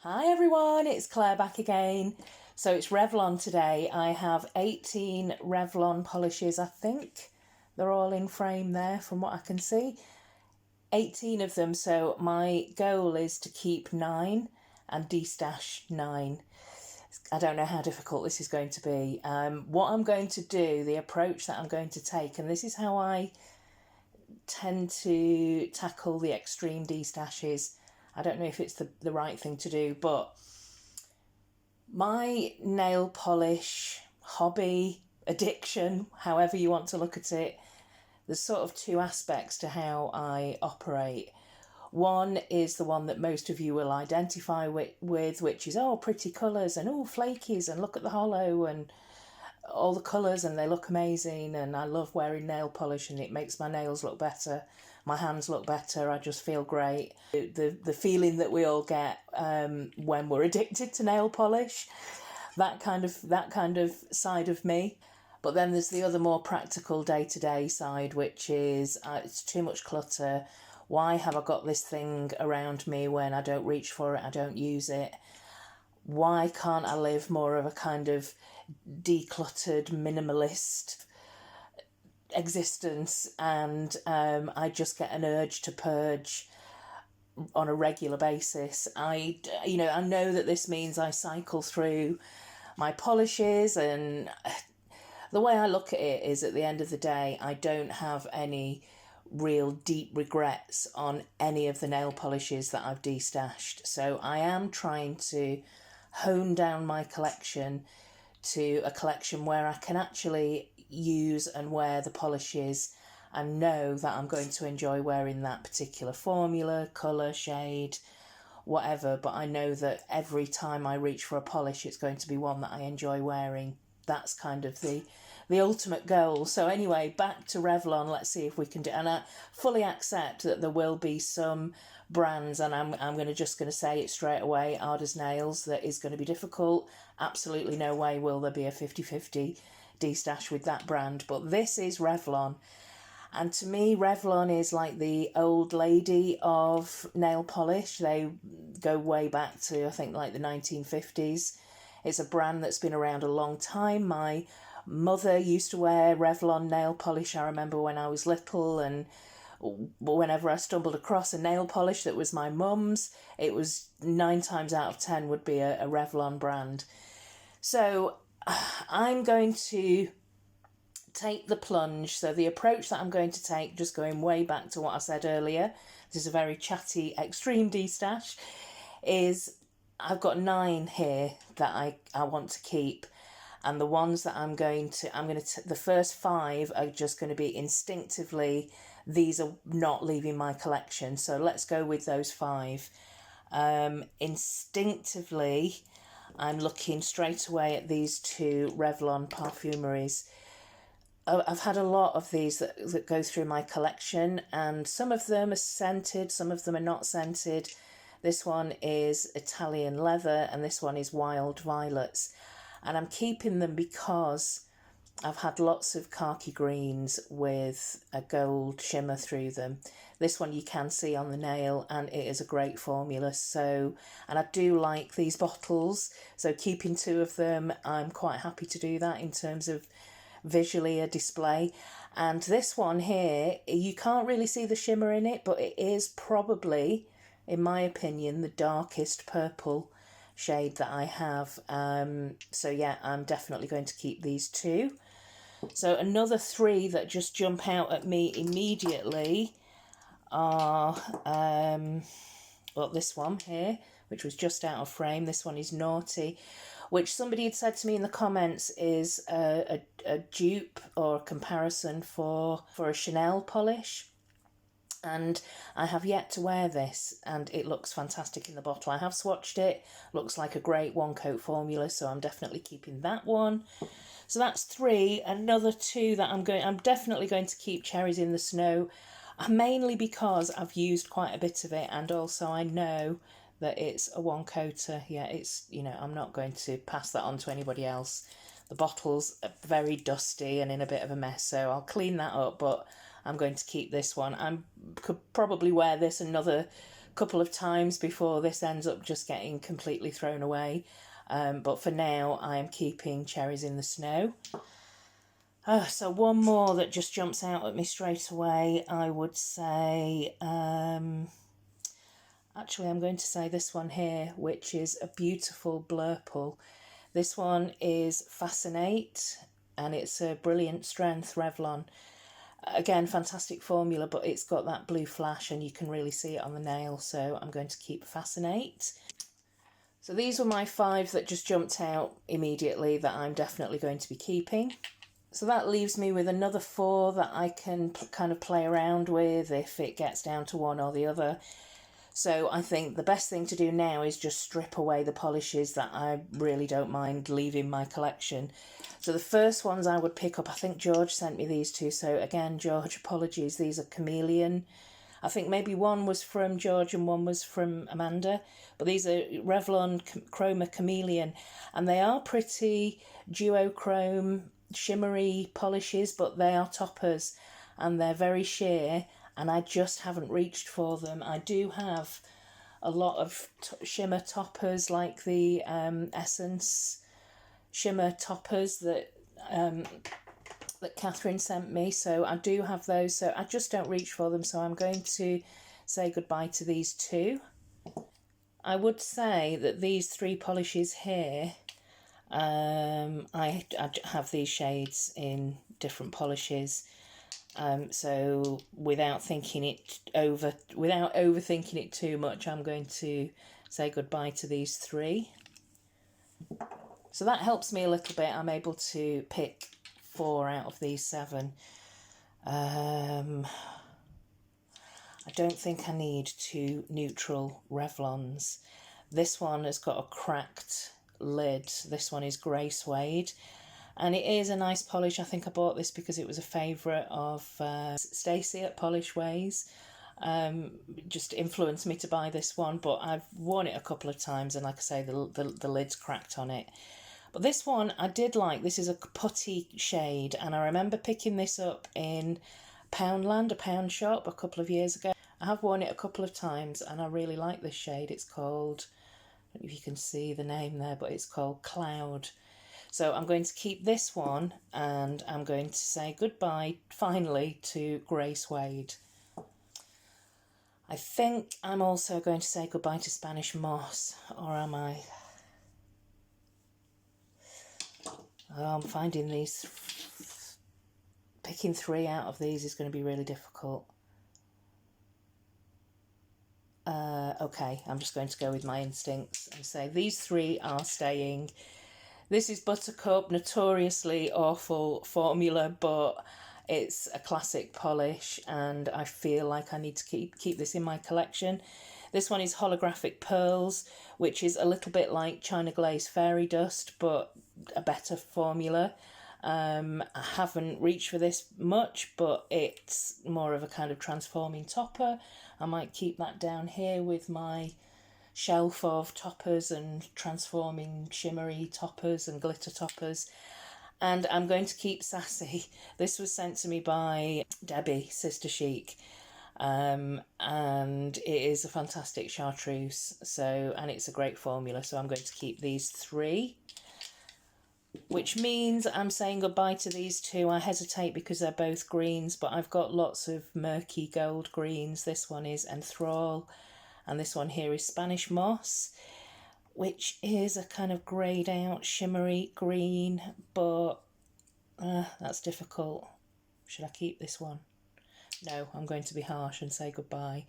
Hi everyone, it's Claire back again. So it's Revlon today. I have 18 Revlon polishes, I think. They're all in frame there from what I can see. 18 of them, so my goal is to keep 9 and destash 9. I don't know how difficult this is going to be. What I'm going to do, the approach that I'm going to take, and this is how I tend to tackle the extreme destashes. I don't know if it's the right thing to do, but my nail polish hobby, addiction, however you want to look at it, there's sort of two aspects to how I operate. One is the one that most of you will identify with, which is, oh, pretty colours and, oh, flakies and look at the hollow and all the colours and they look amazing and I love wearing nail polish and it makes my nails look better, my hands look better, I just feel great. The feeling that we all get when we're addicted to nail polish, that kind of side of me. But then there's the other more practical day-to-day side, which is it's too much clutter. Why have I got this thing around me when I don't reach for it, I don't use it? Why can't I live more of a kind of decluttered, minimalist existence? And I just get an urge to purge on a regular basis. I know that this means I cycle through my polishes, and the way I look at it is at the end of the day, I don't have any real deep regrets on any of the nail polishes that I've destashed. So I am trying to hone down my collection to a collection where I can actually use and wear the polishes and know that I'm going to enjoy wearing that particular formula, colour, shade, whatever. But I know that every time I reach for a polish, it's going to be one that I enjoy wearing. That's kind of the ultimate goal. So anyway, back to Revlon. Let's see if we can do. And I fully accept that there will be some brands, and I'm going to say it straight away. Ada's Nails, that is going to be difficult. Absolutely no way will there be a 50-50 destash with that brand. But this is Revlon. And to me, Revlon is like the old lady of nail polish. They go way back to, I think, like the 1950s. It's a brand that's been around a long time. My mother used to wear Revlon nail polish, I remember when I was little, and whenever I stumbled across a nail polish that was my mum's, it was 9 times out of 10 would be a Revlon brand. So I'm going to take the plunge. So the approach that I'm going to take, just going way back to what I said earlier, this is a very chatty extreme destash, is I've got 9 here that I want to keep, and the ones that the first 5 are just going to be instinctively, these are not leaving my collection. So let's go with those 5. Instinctively, I'm looking straight away at these 2 Revlon perfumeries. I've had a lot of these that go through my collection, and some of them are scented, some of them are not scented. This one is Italian Leather and this one is Wild Violets. And I'm keeping them because I've had lots of khaki greens with a gold shimmer through them. This one you can see on the nail, and it is a great formula. So, and I do like these bottles. So keeping 2 of them, I'm quite happy to do that in terms of visually a display. And this one here, you can't really see the shimmer in it, but it is probably, in my opinion, the darkest purple shade that I have. So yeah, I'm definitely going to keep these 2. So another 3 that just jump out at me immediately are, well, this one here, which was just out of frame. This one is Naughty, which somebody had said to me in the comments is a dupe or a comparison for a Chanel polish. And I have yet to wear this, and it looks fantastic in the bottle. I have swatched it, looks like a great one coat formula, so I'm definitely keeping that one. So that's 3. Another 2 that I'm definitely going to keep, Cherries in the Snow, mainly because I've used quite a bit of it, and also I know that it's a one coater. Yeah, it's, I'm not going to pass that on to anybody else. The bottle's very dusty and in a bit of a mess, so I'll clean that up, but I'm going to keep this one. I could probably wear this another couple of times before this ends up just getting completely thrown away. But for now, I am keeping Cherries in the Snow. So one more that just jumps out at me straight away, I would say, actually I'm going to say this one here, which is a beautiful blurple. This one is Fascinate, and it's a Brilliant Strength Revlon. Again, fantastic formula, but it's got that blue flash and you can really see it on the nail, so I'm going to keep Fascinate. So these were my 5 that just jumped out immediately that I'm definitely going to be keeping. So that leaves me with another 4 that I can kind of play around with if it gets down to one or the other. So I think the best thing to do now is just strip away the polishes that I really don't mind leaving my collection. So the first ones I would pick up, I think George sent me these 2. So again, George, apologies. These are Chameleon. I think maybe one was from George and one was from Amanda. But these are Revlon Chroma Chameleon. And they are pretty duochrome, shimmery polishes, but they are toppers. And they're very sheer. And I just haven't reached for them. I do have a lot of shimmer toppers, like the Essence shimmer toppers that Catherine sent me. So I do have those. So I just don't reach for them. So I'm going to say goodbye to these 2. I would say that these 3 polishes here, I have these shades in different polishes. So without overthinking it too much, I'm going to say goodbye to these 3. So that helps me a little bit. I'm able to pick 4 out of these 7. I don't think I need 2 neutral Revlons. This one has got a cracked lid. This one is grey suede. And it is a nice polish. I think I bought this because it was a favourite of Stacey at Polish Ways. Just influenced me to buy this one, but I've worn it a couple of times, and like I say, the lid's cracked on it. But this one I did like. This is a putty shade, and I remember picking this up in Poundland, a pound shop, a couple of years ago. I have worn it a couple of times, and I really like this shade. It's called, I don't know if you can see the name there, but it's called Cloud. So I'm going to keep this one, and I'm going to say goodbye, finally, to grey suede. I think I'm also going to say goodbye to Spanish moss, or am I? Oh, I'm finding these, picking 3 out of these is going to be really difficult. Okay, I'm just going to go with my instincts and say these 3 are staying. This is Buttercup, notoriously awful formula, but it's a classic polish and I feel like I need to keep this in my collection. This one is Holographic Pearls, which is a little bit like China Glaze Fairy Dust, but a better formula. I haven't reached for this much, but it's more of a kind of transforming topper. I might keep that down here with my shelf of toppers and transforming shimmery toppers and glitter toppers. And I'm going to keep Sassy. This was sent to me by Debbie, Sister Chic. And it is a fantastic chartreuse, and it's a great formula, so I'm going to keep these 3, which means I'm saying goodbye to these 2. I hesitate because they're both greens, but I've got lots of murky gold greens. This one is Enthrall, and this one here is Spanish Moss, which is a kind of greyed out shimmery green, but that's difficult. Should I keep this one? No, I'm going to be harsh and say goodbye.